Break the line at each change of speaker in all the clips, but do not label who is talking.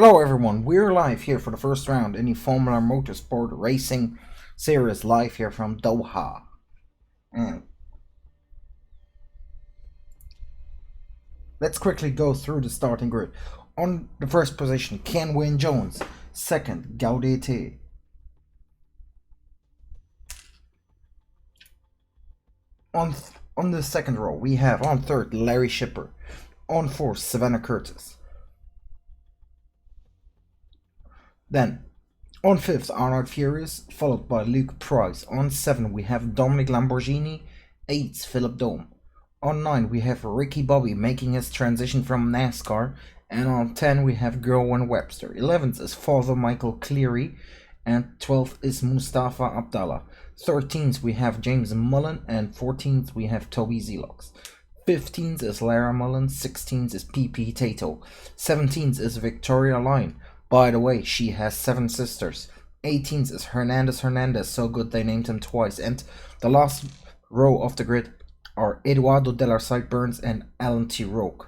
Hello everyone, we're live here for the first round in the Formula Motorsport Racing Series, live here from Doha. And let's quickly go through the starting grid. On the first position, Kenwyn Jones. Second, Gaudete. On the second row, we have on third, Larry Shipper. On fourth, Savannah Curtis. Then, on fifth, Arnold Furious, followed by Luke Price. On seven, we have Dominic Lamborghini. Eighth, Philip Dome. On 9, we have Ricky Bobby making his transition from NASCAR. And on 10, we have Gerwin Webster. 11th is Father Michael Cleary. And 12th is Mustafa Abdallah. 13th, we have James Mullen. And 14th, we have Toby Zelox. 15th is Lara Mullen. 16th is PP Tato. 17th is Victoria Line. By the way, she has 7 sisters. 18th is Hernandez, so good they named him twice. And the last row of the grid are Eduardo de la Burns and Aldo T. Roque.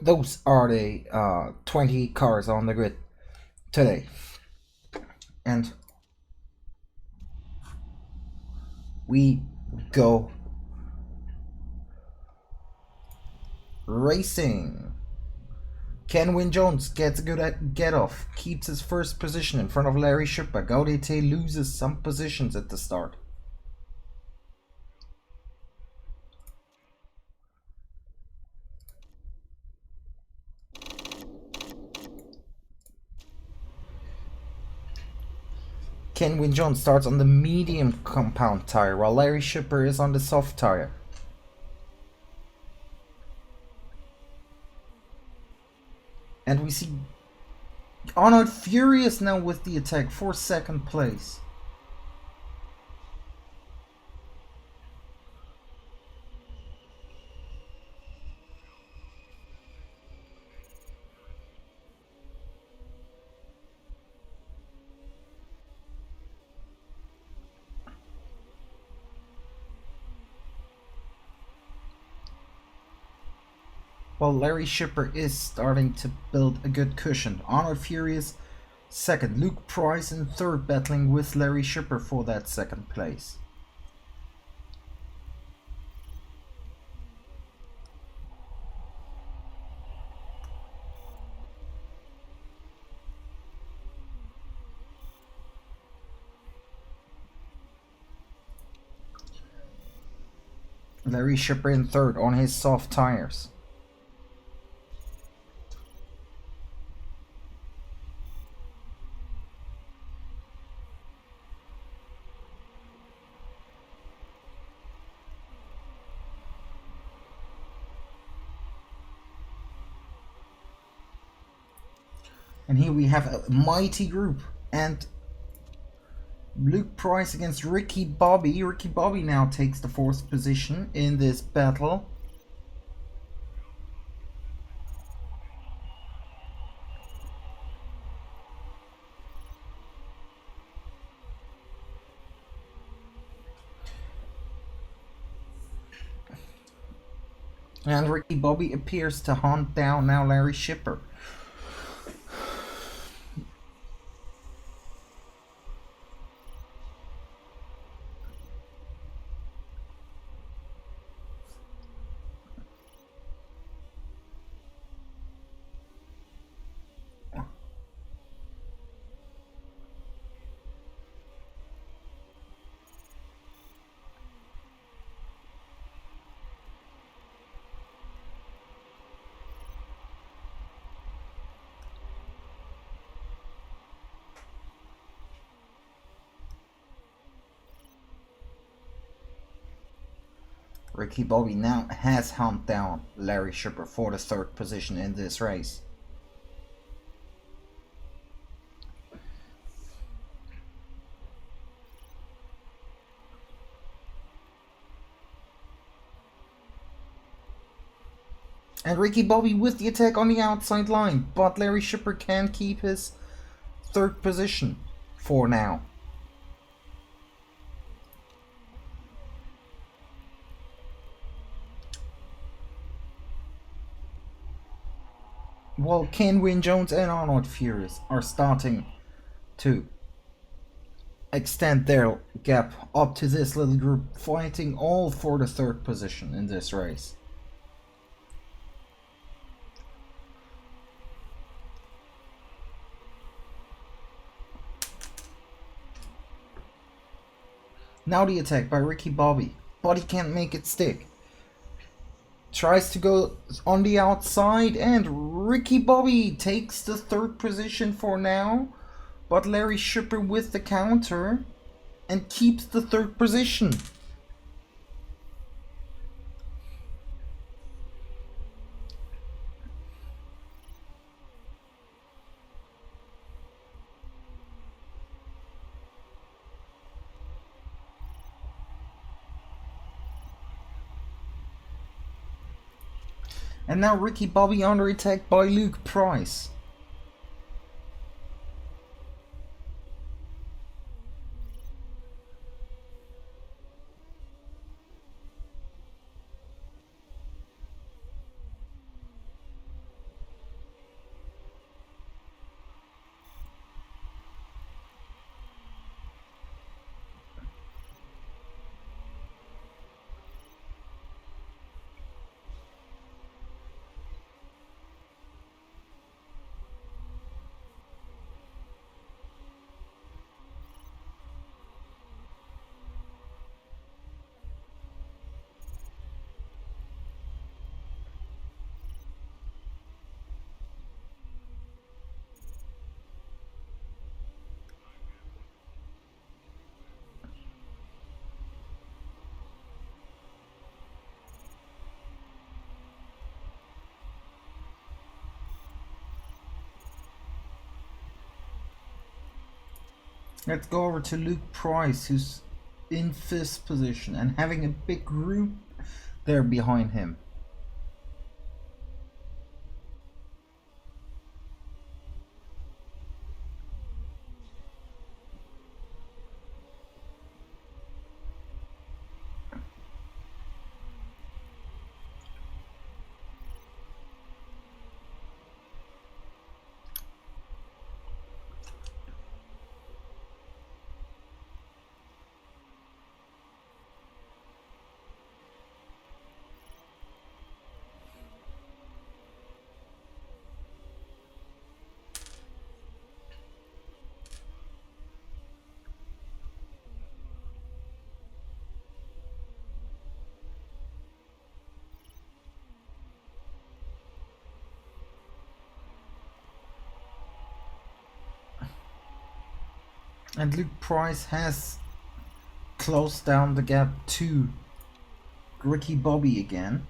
Those are the 20 cars on the grid today. And we go racing. Kenwyn Jones gets a good get-off, keeps his first position in front of Larry Shipper. Gaudete loses some positions at the start. Kenwyn Jones starts on the medium compound tire, while Larry Shipper is on the soft tire. And we see Arnold Furious now with the attack for second place. While Larry Shipper is starting to build a good cushion. Arnold Furious second, Luke Price in third, battling with Larry Shipper for that second place. Larry Shipper in third on his soft tires. And here we have a mighty group, and Luke Price against Ricky Bobby. Ricky Bobby now takes the fourth position in this battle. And Ricky Bobby appears to hunt down now Larry Shipper. Ricky Bobby now has hunted down Larry Shipper for the third position in this race. And Ricky Bobby with the attack on the outside line, but Larry Shipper can keep his third position for now. While Kenwin Jones and Arnold Furious are starting to extend their gap up to this little group, fighting all for the third position in this race. Now the attack by Ricky Bobby, but he can't make it stick. Tries to go on the outside, and Ricky Bobby takes the third position for now, but Larry Shipper with the counter and keeps the third position. And now Ricky Bobby under attack by Luke Price. Let's go over to Luke Price, who's in 5th position and having a big group there behind him. And Luke Price has closed down the gap to Ricky Bobby again.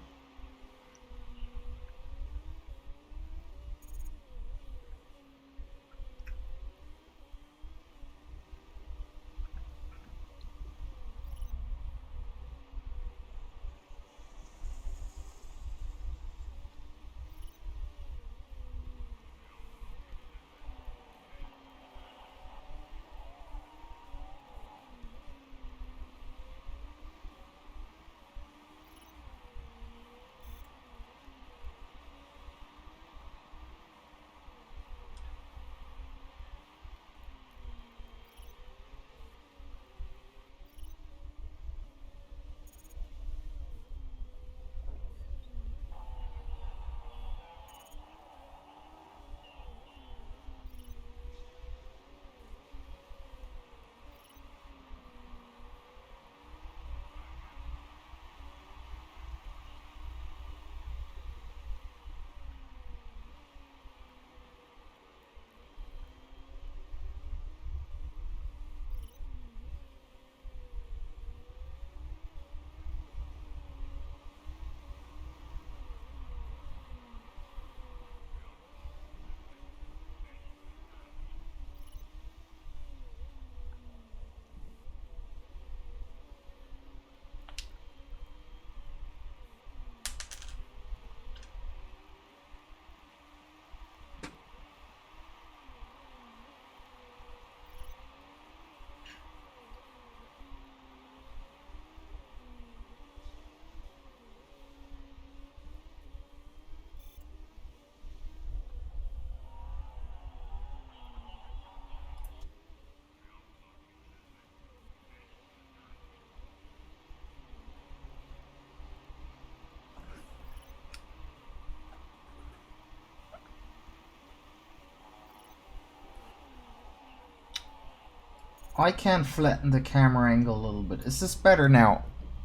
I can flatten the camera angle a little bit. Is this better now?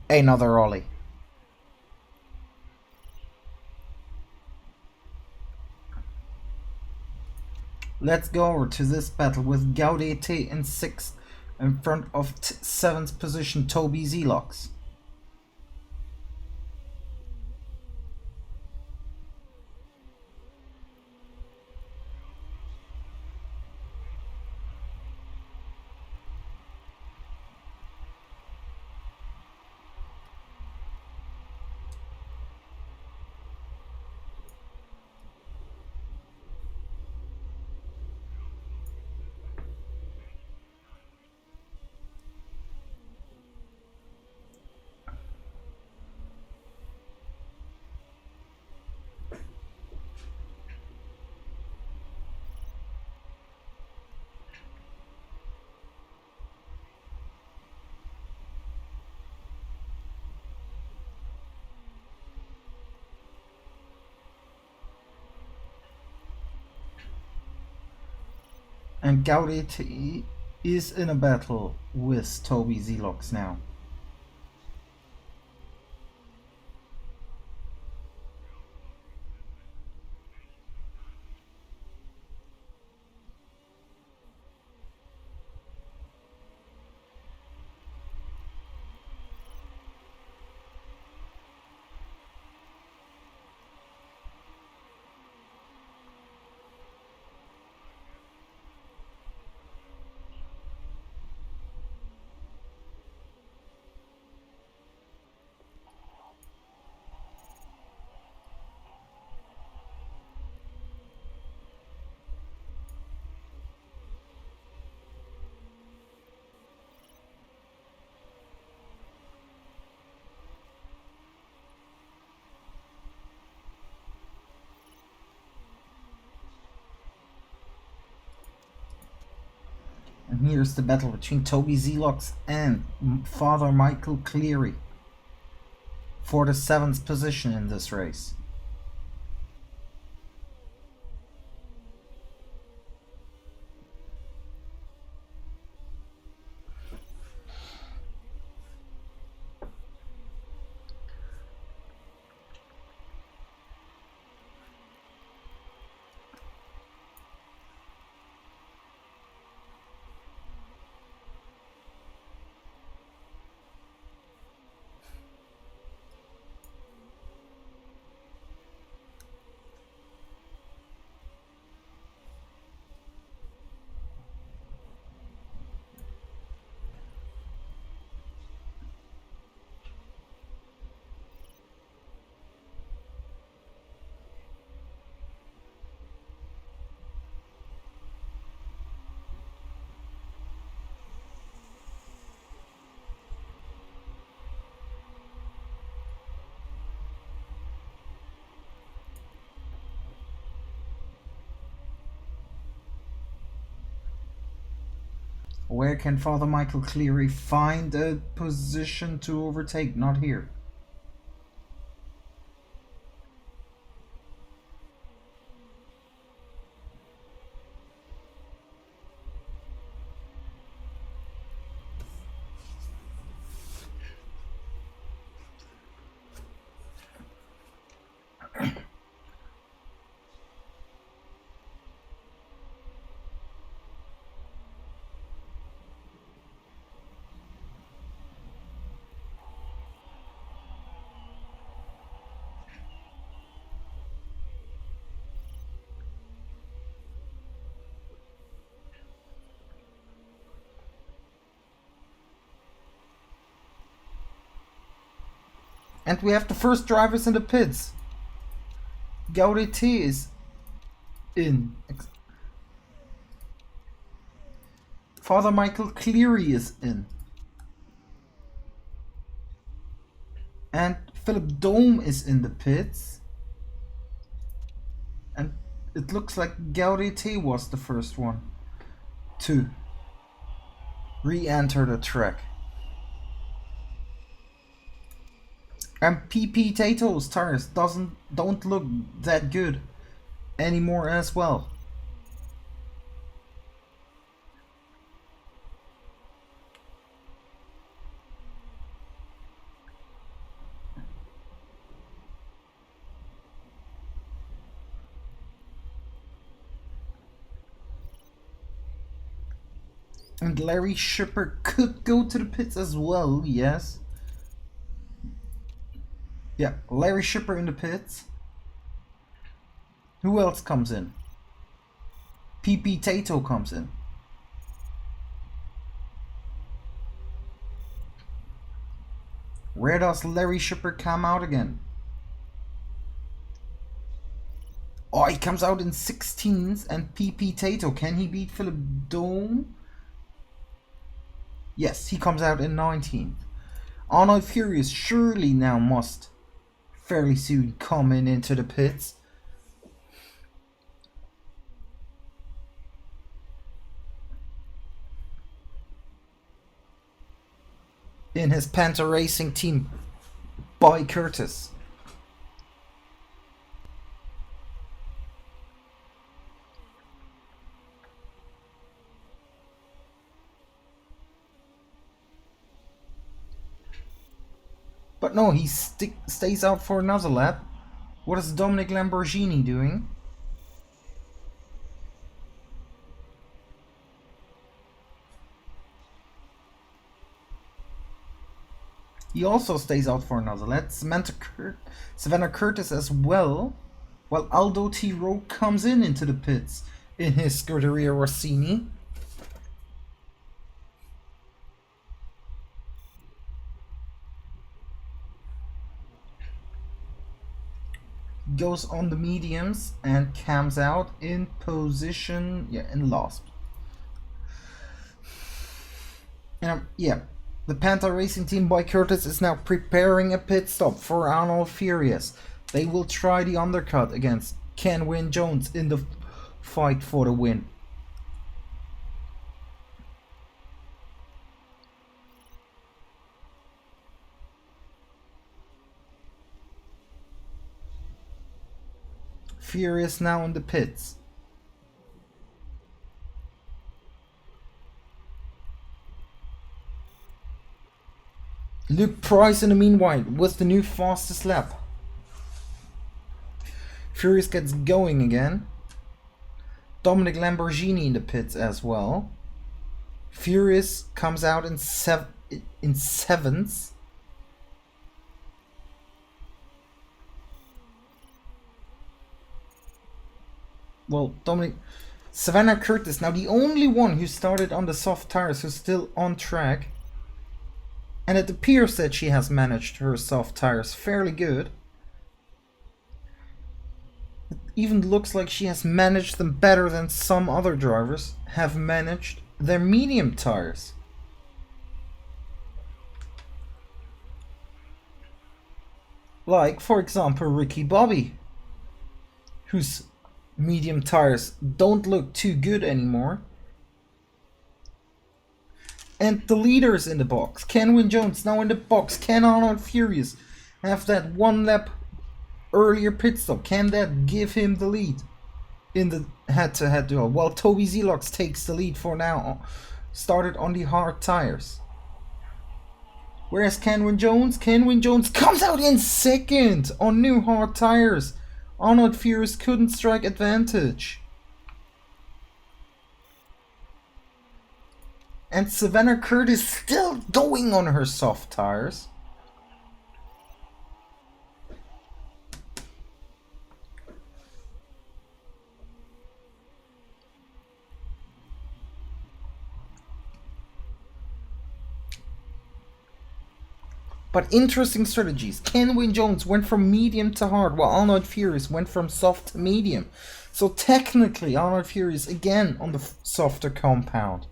Another ollie. Let's go over to this battle with Gaudet in 6th in front of 7th position Toby Zelox. And Gaudet is in a battle with Toby Zelox now. And here's the battle between Toby Zelox and Father Michael Cleary for the 7th position in this race. Where can Father Michael Cleary find a position to overtake? Not here. And we have the first drivers in the pits. Gaudet is in. Father Michael Cleary is in. And Philip Dome is in the pits. And it looks like Gaudet was the first one to re-enter the track. And PP Tato's tires don't look that good anymore as well. And Larry Shipper could go to the pits as well, yes. Yeah, Larry Shipper in the pits. Who else comes in? PP Tato comes in. Where does Larry Shipper come out again? Oh, he comes out in 16th, and PP Tato. Can he beat Philip Dome? Yes, he comes out in 19th. Arnold Furious surely now must fairly soon come into the pits. In his Panther Racing team by Curtis. But no, he stays out for another lap. What is Dominic Lamborghini doing? He also stays out for another lap. Savannah Curtis as well. While Aldo T. Rowe comes into the pits in his Scuderia Rossini. Goes on the mediums and comes out in position, in last. The Panther Racing team by Curtis is now preparing a pit stop for Arnold Furious. They will try the undercut against Ken Wynne Jones in the fight for the win. Furious now in the pits. Luke Price in the meanwhile with the new fastest lap. Furious gets going again. Dominic Lamborghini in the pits as well. Furious comes out in 7th. Well, Savannah Curtis, now the only one who started on the soft tires who's still on track. And it appears that she has managed her soft tires fairly good. It even looks like she has managed them better than some other drivers have managed their medium tires. Like, for example, Ricky Bobby, whose medium tires don't look too good anymore. And the leaders in the box. Ken Wynne Jones now in the box. Can Arnold Furious have that one lap earlier pit stop? Can that give him the lead in the head-to-head duel? While Toby Zelox takes the lead for now. Started on the hard tires. Whereas Ken Wynne Jones comes out in 2nd on new hard tires. Arnold Furious couldn't strike advantage. And Savannah Curtis still going on her soft tires. But interesting strategies. Ken Wynne Jones went from medium to hard, while Arnold Furious went from soft to medium. So technically, Arnold Furious again on the softer compound.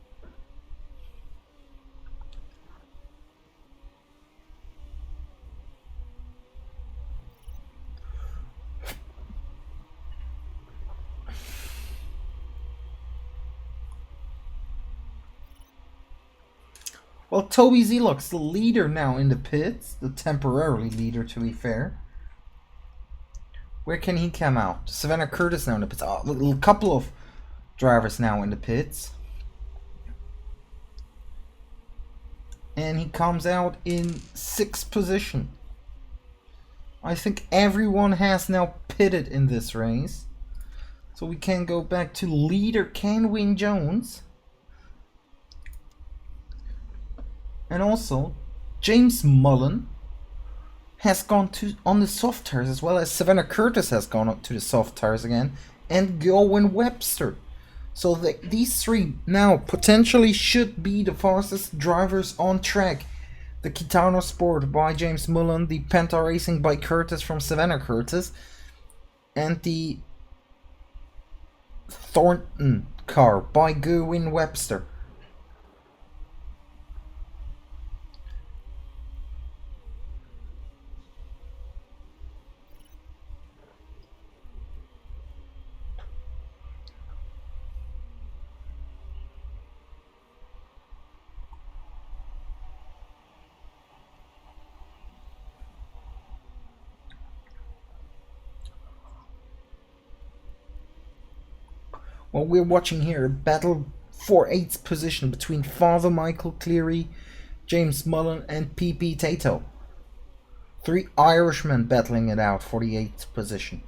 Well, Toby Zelox, the leader now in the pits, the temporarily leader to be fair. Where can he come out? Savannah Curtis now in the pits. A couple of drivers now in the pits. And he comes out in 6th position. I think everyone has now pitted in this race. So we can go back to leader Ken Wynne Jones. And also, James Mullen has gone to on the soft tires, as well as Savannah Curtis has gone up to the soft tires again, and Gerwin Webster. So these three now potentially should be the fastest drivers on track. The Kitano Sport by James Mullen, the Penta Racing by Curtis from Savannah Curtis, and the Thornton car by Gerwin Webster. Well, we're watching here a battle for 8th position between Father Michael Cleary, James Mullen, and PP Tato. 3 Irishmen battling it out for the 8th position.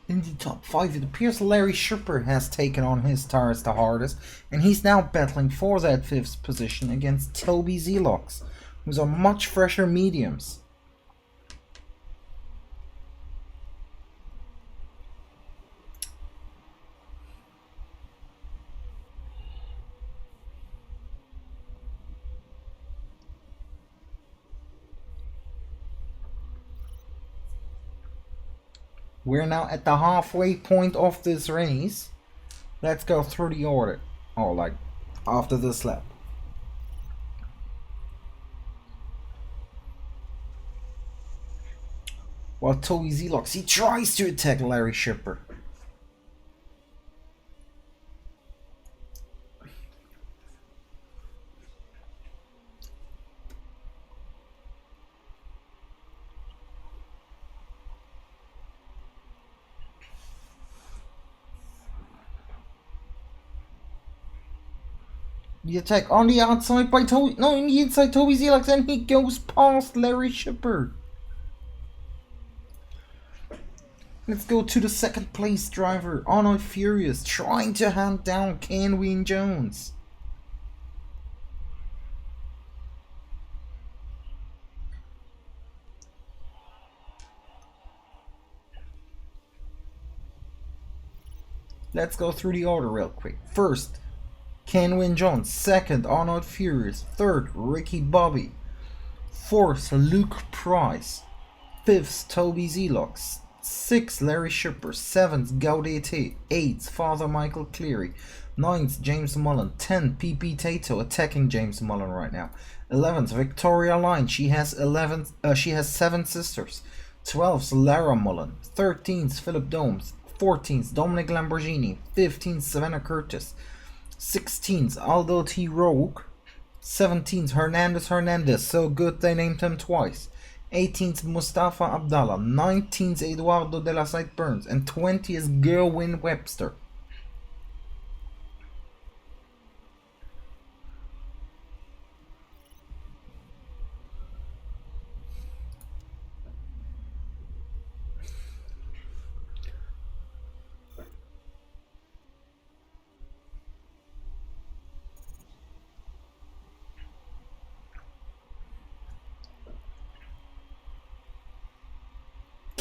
In the top 5, it appears Larry Schipper has taken on his tires the hardest, and he's now battling for that 5th position against Toby Zelox, who's on much fresher mediums. We're now at the halfway point of this race. Let's go through the order. Oh, like, after this lap. While Toby Zelox, he tries to attack Larry Schipper. The attack on the outside by Toby. No, in the inside, Toby Zelox, and he goes past Larry Schipper. Let's go to the 2nd place driver, Arnold Furious, trying to hand down Kenwyn Jones. Let's go through the order real quick. 1st, Kenwyn Jones. 2nd, Arnold Furious. 3rd, Ricky Bobby. 4th, Luke Price. 5th, Toby Zelox. 6th, Larry Schipper. 7th, Gaudete. 8th, Father Michael Cleary. 9th, James Mullen. 10th, PP Tato attacking James Mullen right now. 11th, Victoria Line. She has 7 sisters. 12th, Lara Mullen. 13th, Philip Domes. 14th, Dominic Lamborghini. 15th, Savannah Curtis. 16th, Aldo T. Rogue. 17th, Hernandez. So good they named him twice. 18th, Mustafa Abdallah. 19th, Eduardo de la Salle Burns. And 20th, Gerwin Webster.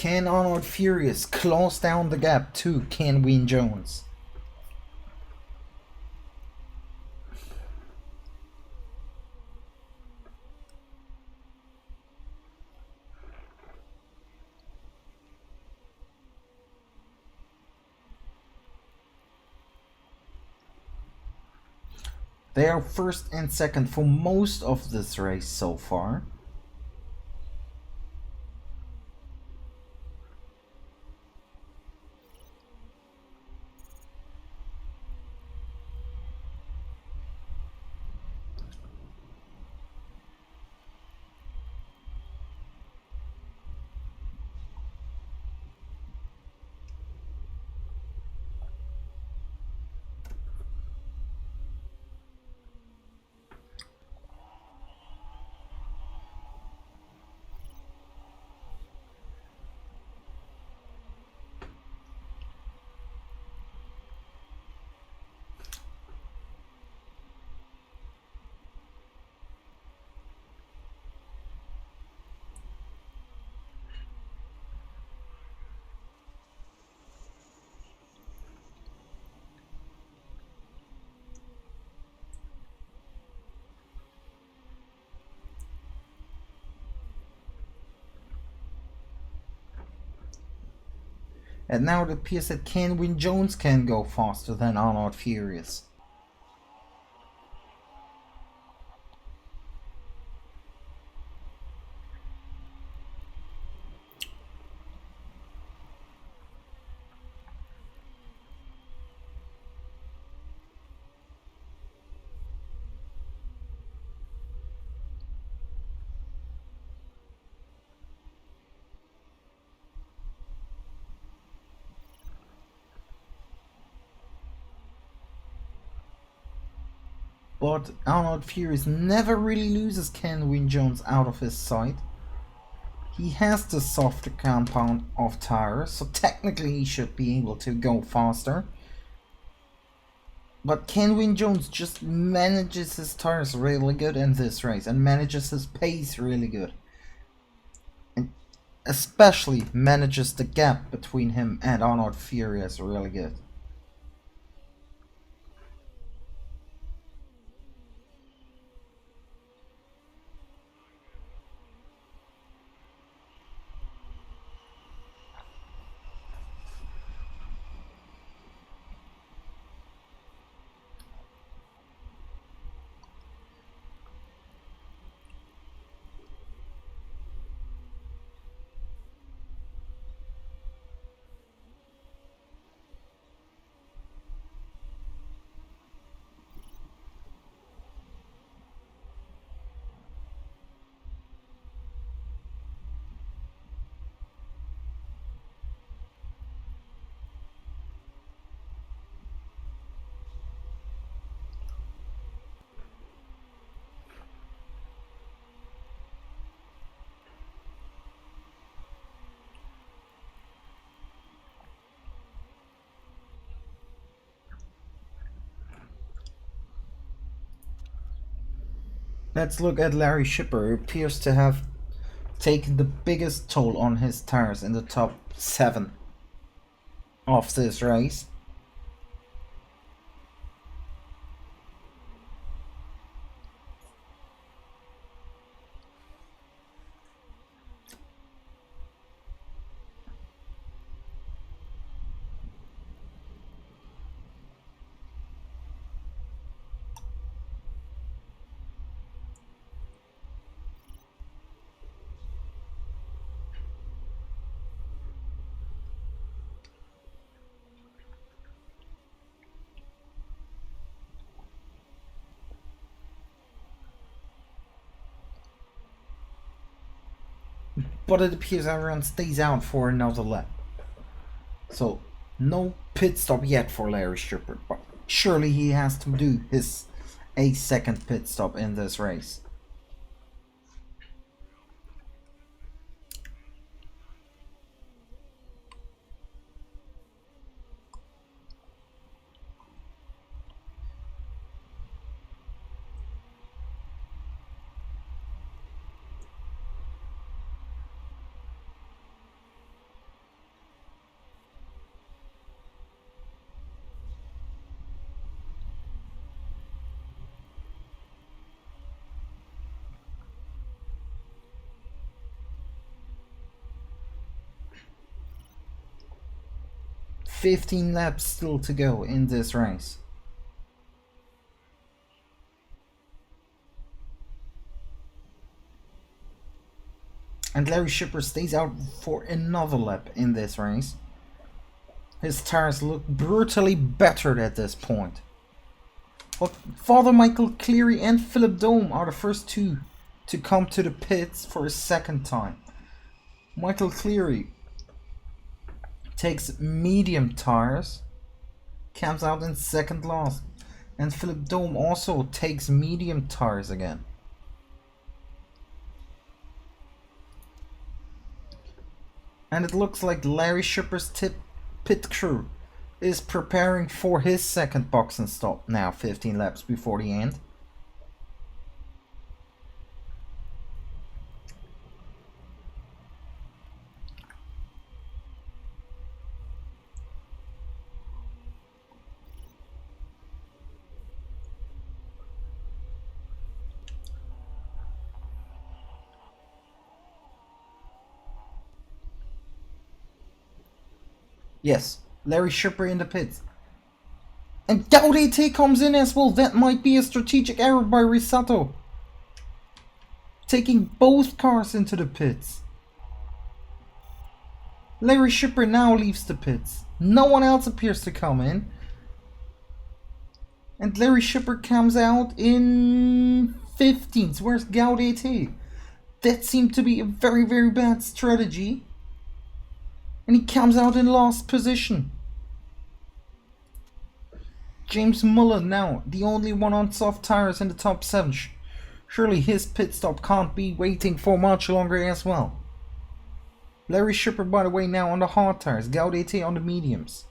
Can Arnold Furious close down the gap to Kenwin Jones? They are first and second for most of this race so far. And now it appears that Kenwin Jones can go faster than Arnold Furious. But Arnold Furious never really loses Kenwin Jones out of his sight. He has the softer compound of tires, so technically he should be able to go faster. But Kenwin Jones just manages his tires really good in this race and manages his pace really good. And especially manages the gap between him and Arnold Furious really good. Let's look at Larry Schipper, who appears to have taken the biggest toll on his tires in the top 7 of this race. But it appears everyone stays out for another lap. So, no pit stop yet for Larry Schipper, but surely he has to do his 8-second pit stop in this race. 15 laps still to go in this race. And Larry Schipper stays out for another lap in this race. His tires look brutally battered at this point. But Father Michael Cleary and Philip Dome are the first two to come to the pits for a second time. Michael Cleary takes medium tires, comes out in second last, and Philip Dome also takes medium tires again. And it looks like Larry Schipper's pit crew is preparing for his second boxing stop now, 15 laps before the end. Yes, Larry Schipper in the pits. And Gaudete comes in as well. That might be a strategic error by Risato. Taking both cars into the pits. Larry Schipper now leaves the pits. No one else appears to come in. And Larry Schipper comes out in 15th. Where's Gaudete? That seemed to be a very, very bad strategy. And he comes out in last position. James Mullen now, the only one on soft tires in the top 7. Surely his pit stop can't be waiting for much longer as well. Larry Schipper, by the way, now on the hard tires. Gaudete on the mediums.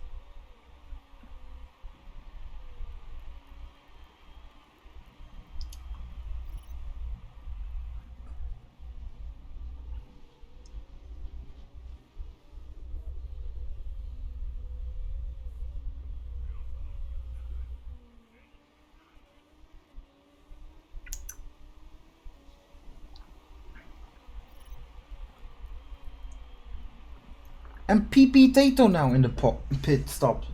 And PP Tato now in the pit stop.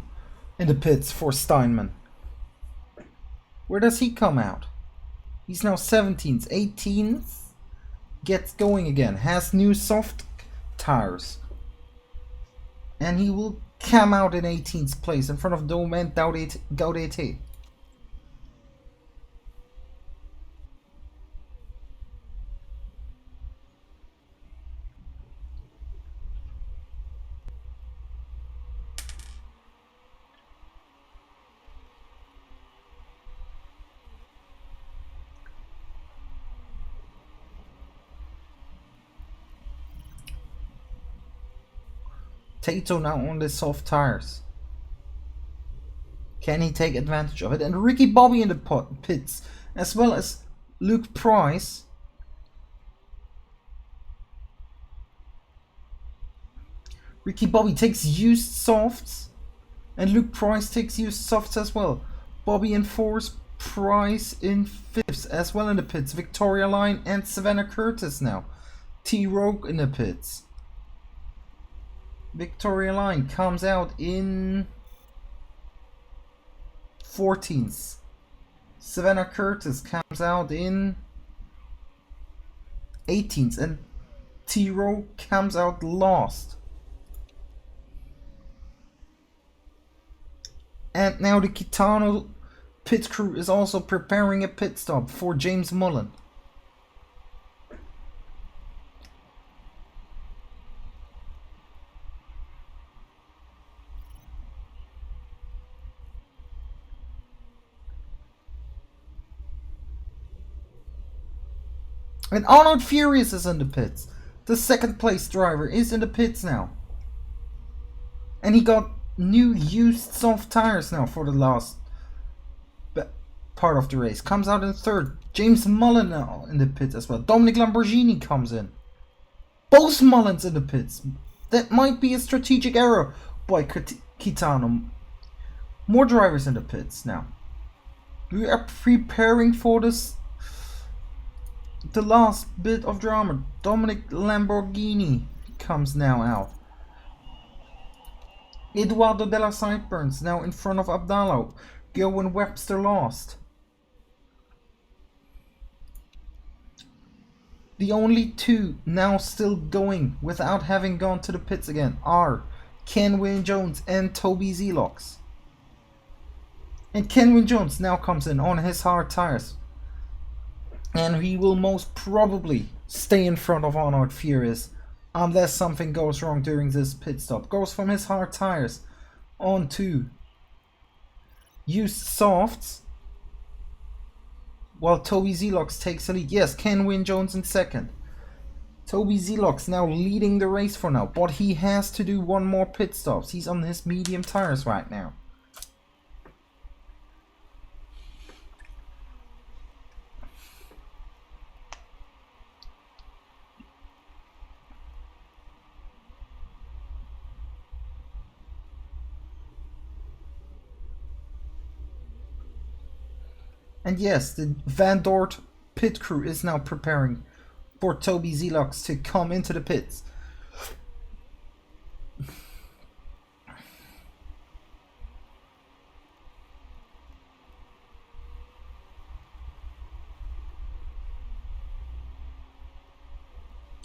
In the pits for Steinman. Where does he come out? He's now 17th. 18th. Gets going again. Has new soft tires. And he will come out in 18th place in front of Dome and Gaudete. Tato now on the soft tires. Can he take advantage of it? And Ricky Bobby in the pits, as well as Luke Price. Ricky Bobby takes used softs, and Luke Price takes used softs as well. Bobby in 4th, Price in 5th, as well in the pits. Victoria Line and Savannah Curtis now. T-Rogue in the pits. Victoria Line comes out in 14th. Savannah Curtis comes out in 18th. And T-Row comes out last. And now the Kitano pit crew is also preparing a pit stop for James Mullen. And Arnold Furious is in the pits. The second place driver is in the pits now. And he got new used soft tires now for the last part of the race. Comes out in 3rd. James Mullen now in the pits as well. Dominic Lamborghini comes in. Both Mullins in the pits. That might be a strategic error by Kitano. More drivers in the pits now. We are preparing for this. The last bit of drama. Dominic Lamborghini comes now out. Eduardo de la Sideburns now in front of Abdallah. Gerwin Webster lost. The only two now still going without having gone to the pits again are Kenwin Jones and Toby Zelox. And Kenwin Jones now comes in on his hard tires. And he will most probably stay in front of Arnold Furious unless something goes wrong during this pit stop. Goes from his hard tires onto used softs, while Toby Zelox takes the lead. Yes, Kenwin Jones in second. Toby Zelox now leading the race for now, but he has to do one more pit stops. He's on his medium tires right now. And yes, the Van Dort pit crew is now preparing for Toby Zelox to come into the pits.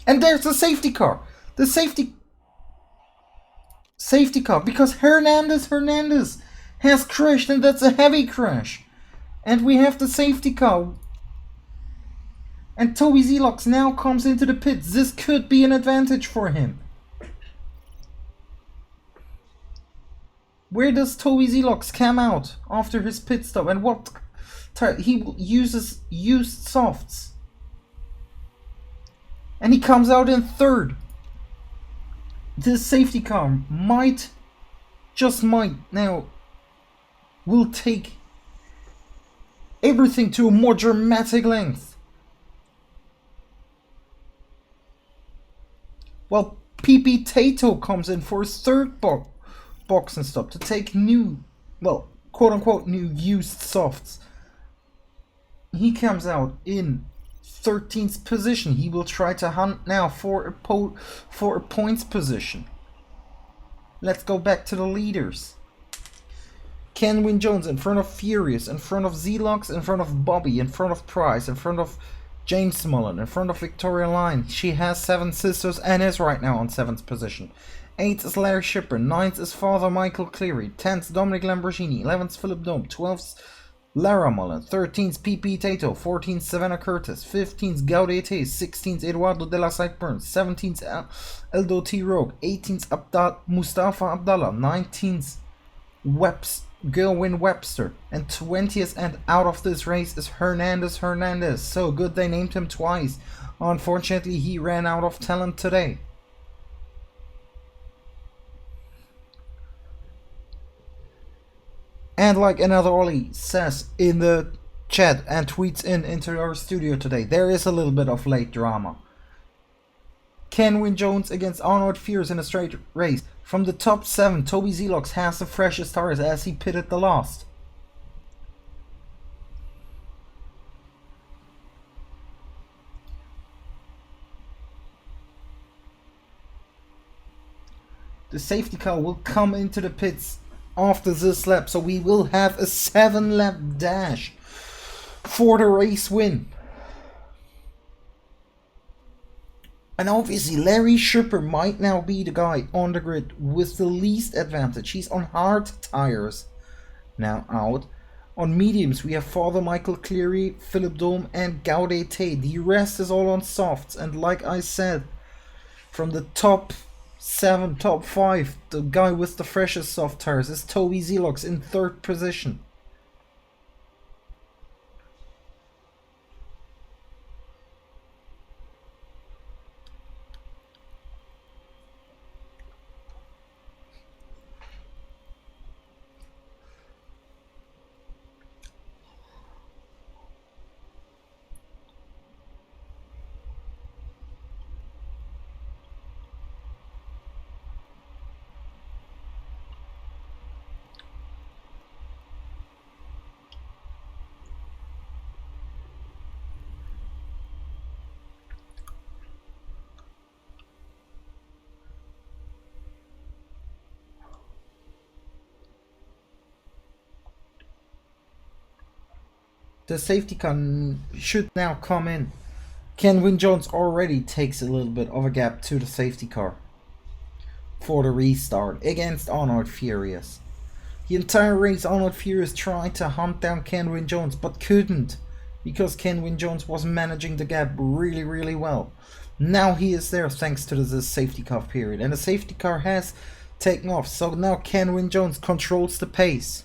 And there's the safety car. The safety car, because Hernandez has crashed, and that's a heavy crash. And we have the safety car. And Toby Zelox now comes into the pits. This could be an advantage for him. Where does Toby Zelox come out after his pit stop? And what tire? He uses used softs. And he comes out in third. This safety car might, just might, now will take everything to a more dramatic length. While PP Tato comes in for his third box and stop to take new, well, quote unquote new used softs. He comes out in 13th position. He will try to hunt now for a points position. Let's go back to the leaders. Kenwin Jones in front of Furious, in front of Zelox, in front of Bobby, in front of Price, in front of James Mullen, in front of Victoria Line. She has 7 sisters and is right now on 7th position. 8th is Larry Shipper, 9th is Father Michael Cleary, 10th Dominic Lamborghini, 11th Philip Dome, 12th Lara Mullen, 13th PP Tato, 14th Savannah Curtis, 15th Gaudete, 16th Eduardo de la Sideburns, 17th Eldo T. Rogue, 18th Mustafa Abdallah, 19th Gerwin Webster, and 20th and out of this race is Hernandez. So good they named him twice. Unfortunately, he ran out of talent today. And like another Ollie says in the chat and tweets into our studio today, there is a little bit of late drama. Kenwin Jones against Arnold Fierce in a straight race. From the top 7, Toby Zelox has the freshest tires as he pitted the last. The safety car will come into the pits after this lap, so we will have a 7-lap dash for the race win. And obviously Larry Shipper might now be the guy on the grid with the least advantage. He's on hard tires now out. On mediums we have Father Michael Cleary, Philip Dome and Gaudete. The rest is all on softs, and like I said, from the top 7, top 5, the guy with the freshest soft tires is Toby Zelox in 3rd position. The safety car should now come in. Ken Wynne-Jones already takes a little bit of a gap to the safety car for the restart against Arnold Furious. The entire race, Arnold Furious tried to hunt down Ken Wynne-Jones, but couldn't, because Ken Wynne-Jones was managing the gap really, really well. Now he is there thanks to the safety car period, and the safety car has taken off, so now Ken Wynne-Jones controls the pace.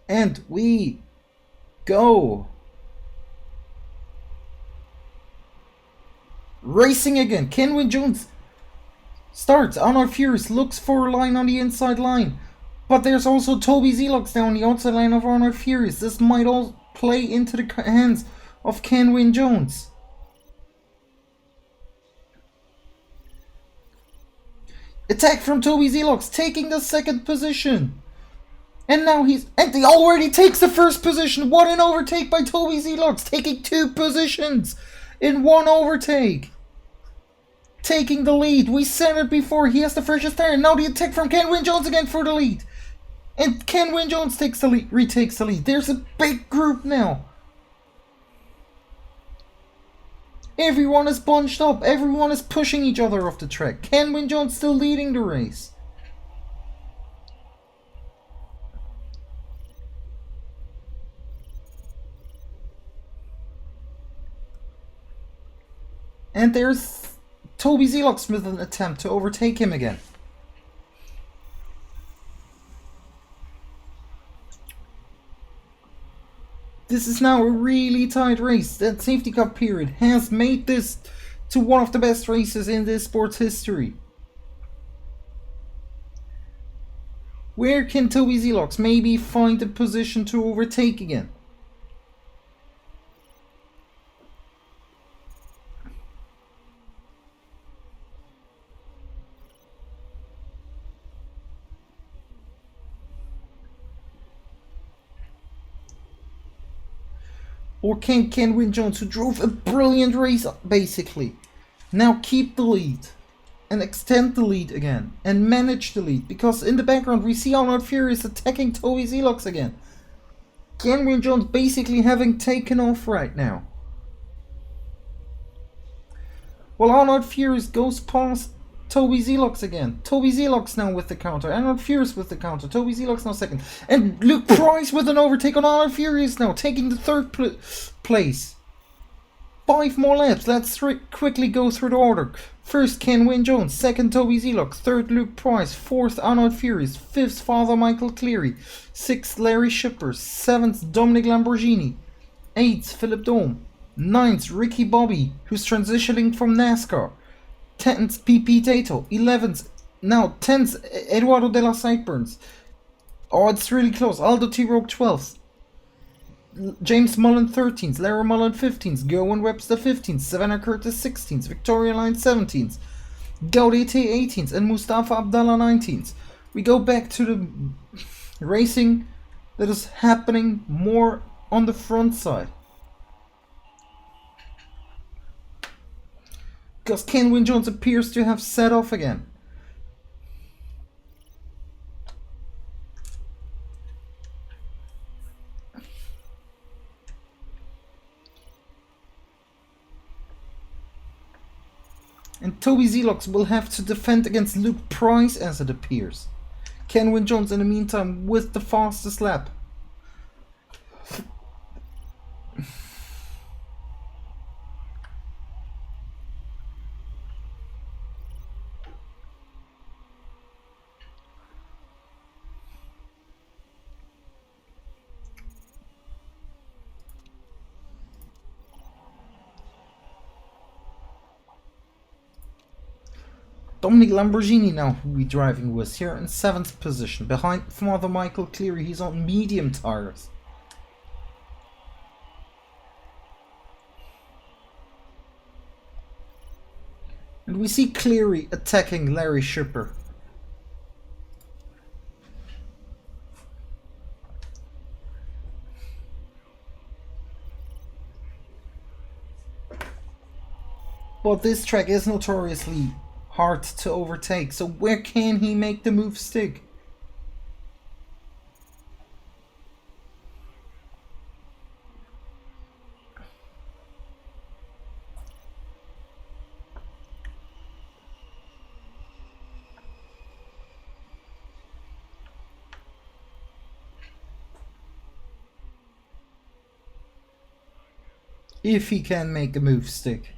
And we go. Racing again. Ken Wynne-Jones starts. Arnold Furious looks for a line on the inside line. But there's also Toby Zelox now on the outside line of Arnold Furious. This might all play into the hands of Ken Wynne-Jones. Attack from Toby Zelox, taking the second position. And now he already takes the first position. What an overtake by Toby Zelox, taking 2 positions in one overtake. Taking the lead. We said it before. He has the freshest tire. Now the attack from Ken Wynne-Jones again for the lead. And Ken Wynne-Jones retakes the lead. There's a big group now. Everyone is bunched up. Everyone is pushing each other off the track. Ken Wynne-Jones still leading the race. And there's Toby Zelox with an attempt to overtake him again. This is now a really tight race. That safety car period has made this to one of the best races in this sport's history. Where can Toby Zelox maybe find a position to overtake again? Or can Ken Wynne-Jones, who drove a brilliant race basically, now keep the lead and extend the lead again and manage the lead? Because in the background we see Arnold Furious attacking Toby Zelox again. Ken Wynne-Jones basically having taken off right now. Well, Arnold Furious goes past Toby Zelox again. Toby Zelox now with the counter. Arnold Furious with the counter. Toby Zelox now second. And Luke Price with an overtake on Arnold Furious now, taking the third place. 5 more laps. Let's quickly go through the order. First, Ken Wynne-Jones. Second, Toby Zelox. Third, Luke Price. Fourth, Arnold Furious. Fifth, Father Michael Cleary. Sixth, Larry Shipper. Seventh, Dominic Lamborghini. Eighth, Philip Dome. Ninth, Ricky Bobby, who's transitioning from NASCAR. 10th, PP Tato. 11th, now 10th, Eduardo de la Sideburns. Oh, it's really close. Aldo T. Rogue 12th. James Mullen 13th. Larry Mullen 15th. Gowan Webster 15th. Savannah Curtis 16th. Victoria Line 17th. Gaudete 18th. And Mustafa Abdallah 19th. We go back to the racing that is happening more on the front side. Because Ken Wynne-Jones appears to have set off again. And Toby Zelox will have to defend against Luke Price as it appears. Ken Wynne-Jones in the meantime with the fastest lap. Dominic Lamborghini now, who we're driving with, here in 7th position. Behind Father Michael Cleary, he's on medium tires. And we see Cleary attacking Larry Shipper. But this track is notoriously hard to overtake, so where can he make the move stick? If he can make the move stick.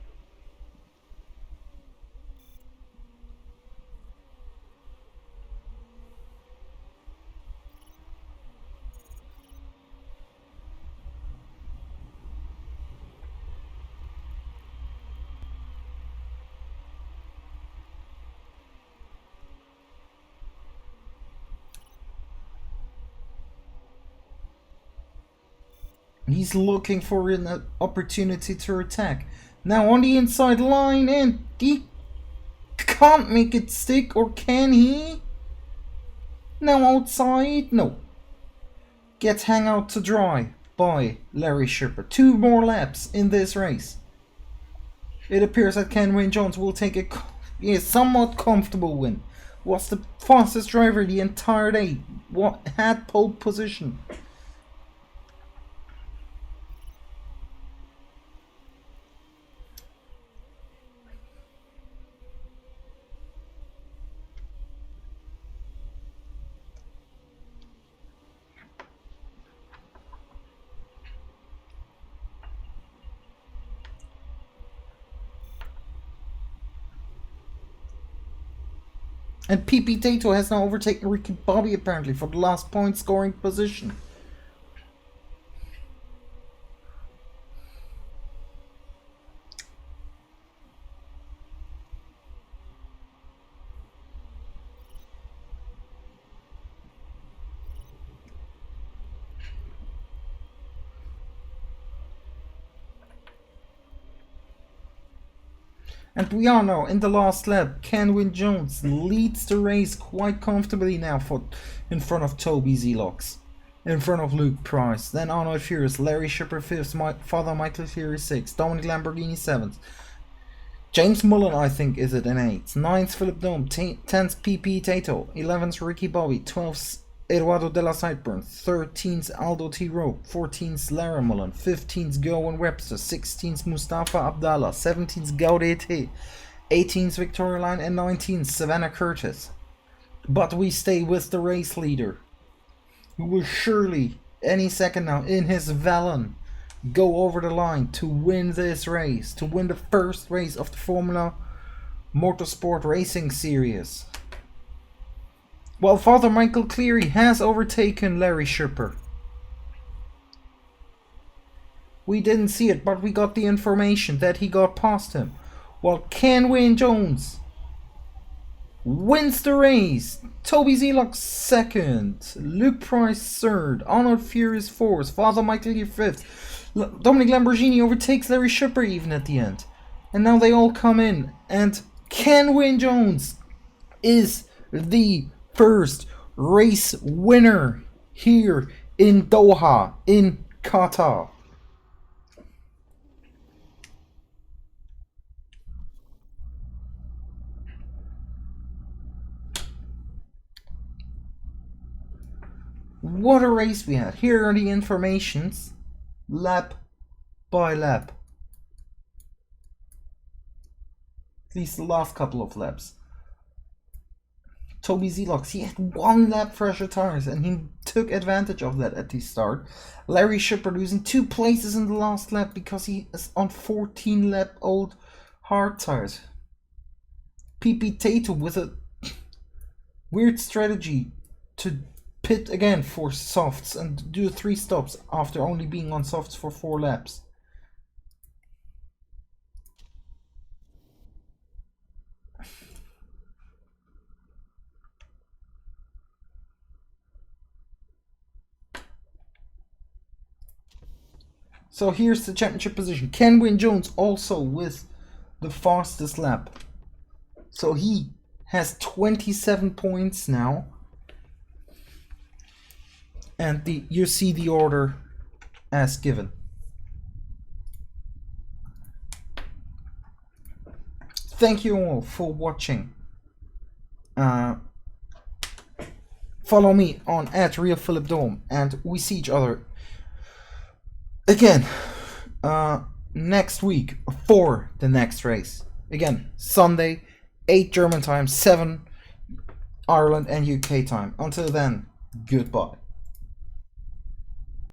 He's looking for an opportunity to attack. Now on the inside line, and he can't make it stick, or can he? Now outside, no. Gets hung out to dry by Larry Shipper. 2 more laps in this race. It appears that Ken Wayne Jones will take a somewhat comfortable win. Was the fastest driver the entire day. What had pole position. And PP Tato has now overtaken Ricky Bobby apparently for the last point scoring position. And we are now in the last lap. Kenwin Jones leads the race quite comfortably now in front of Toby Zelox, in front of Luke Price. Then Arnold Furious, Larry Shipper 5th, Father Michael Fury 6th, Dominic Lamborghini 7th. James Mullen, I think, is it in 8th. 9th, Philip Dome. 10th, PP Tato. 11th, Ricky Bobby. 12th, Eduardo de la Sideburn. 13th, Aldo T. Rowe. 14th, Lara Mullen. 15th, Gowan Webster. 16th, Mustafa Abdallah. 17th, Gaudete. 18th, Victoria Line. And 19th, Savannah Curtis. But we stay with the race leader, who will surely, any second now, in his Vallon, go over the line to win this race, to win the first race of the Formula Motorsport Racing Series. While Father Michael Cleary has overtaken Larry Shipper. We didn't see it, but we got the information that he got past him. While Ken Wayne Jones wins the race. Toby Zelox 2nd. Luke Price 3rd. Arnold Furious 4th. Father Michael 5th. Dominic Lamborghini overtakes Larry Shipper even at the end. And now they all come in. And Ken Wayne Jones is the first race winner here in Doha, in Qatar. What a race we had. Here are the informations, lap by lap. At least the last couple of laps. Toby Zelox, he had 1 lap fresher tires and he took advantage of that at the start. Larry Shipper losing 2 places in the last lap because he is on 14 lap old hard tires. PP Tato with a weird strategy to pit again for softs and do 3 stops after only being on softs for 4 laps. So here's the championship position. Ken Wayne Jones also with the fastest lap. So he has 27 points now. And you see the order as given. thank you all for watching. Follow me on @RealPhilipDome, and we see each other again next week for the next race. Again, Sunday, 8 German time, 7 Ireland and UK time. Until then, goodbye.